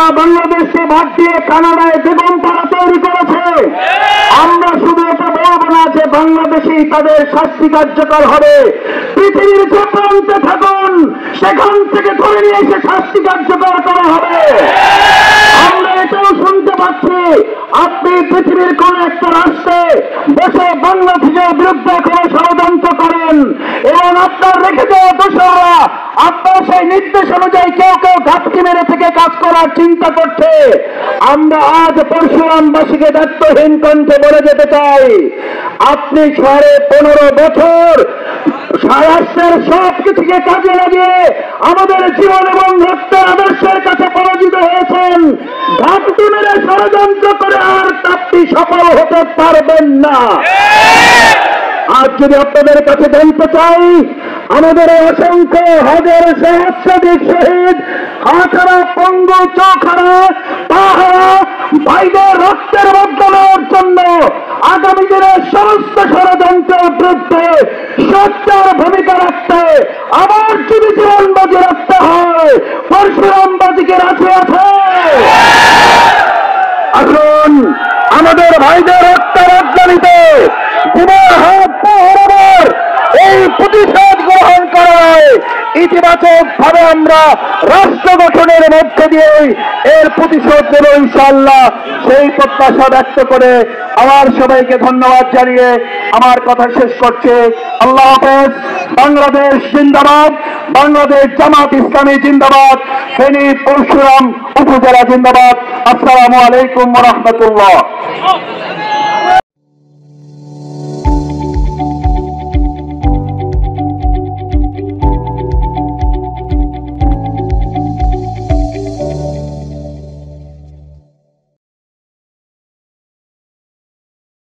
যারা বাংলাদেশকে বাদ দিয়ে কানাডায় বেগমপাড়া তৈরি করেছে, আমরা শুধু এটা বলবো না যে বাংলাদেশেই তাদের শাস্তি কার্যকর হবে। পৃথিবীর যে প্রান্তে থাকুন সেখান থেকে ধরে নিয়ে এসে শাস্তি কার্যকর করা হবে। আমরা এটাও শুনতে পাচ্ছি আপনি পৃথিবীর কোন একটা রাষ্ট্রে বসে বাংলাদেশের বিরুদ্ধে কোনো ষড়যন্ত্র করেন এবং আপনার রেখে দেওয়া দোষরা আপনার সেই নির্দেশ অনুযায়ী কেউ কেউ ঘাটতি মেরে থেকে কাজ করার চিন্তা করছে। আমরা আজ পরশুরামবাসীকে দায়িত্বহীন কণ্ঠে বলে যেতে চাই, আপনি 15.5 বছর রাষ্ট্রের সব কিছুকে কাজে লাগিয়ে আমাদের জীবন এবং রক্তের আদর্শের কাছে পরাজিত হয়েছেন। ঘাটতি মেরে ষড়যন্ত্র করে আর আপনি সফল হতে পারবেন না। আজ যদি আপনাদের কাছে জানতে চাই, আমাদের অসংখ্য হাজার সহস্রাধিক শহীদ হাজারা পঙ্গু চোখারা পাহারা ভাইদের রক্তের বদলানোর জন্য আগামী দিনের সমস্ত ষড়যন্ত্রের বিরুদ্ধে সত্যার ভূমিকা রাখতে আবার যদি জীবনবাজি রাখতে হয়, পরশুরামবাজিকে রাখে আছে। আসুন আমাদের ভাইদের রক্তের রাজধানীতে জীবন হাত বরাবর এই প্রতিশোধ গ্রহণ করায় ইতিবাচক ভাবে আমরা রাষ্ট্র গঠনের মধ্যে দিয়ে এর প্রতিশোধ দেব ইনশাআল্লাহ, সেই প্রত্যাশা ব্যক্ত করে আমার সবাইকে ধন্যবাদ জানিয়ে আমার কথা শেষ করছে। আল্লাহ হাফেজ। বাংলাদেশ জিন্দাবাদ, বাংলাদেশ জামাত ইসলামী জিন্দাবাদ, ফেনী পরশুরাম উপজেলা জিন্দাবাদ। আসসালামু আলাইকুম ওয়া রাহমাতুল্লাহ।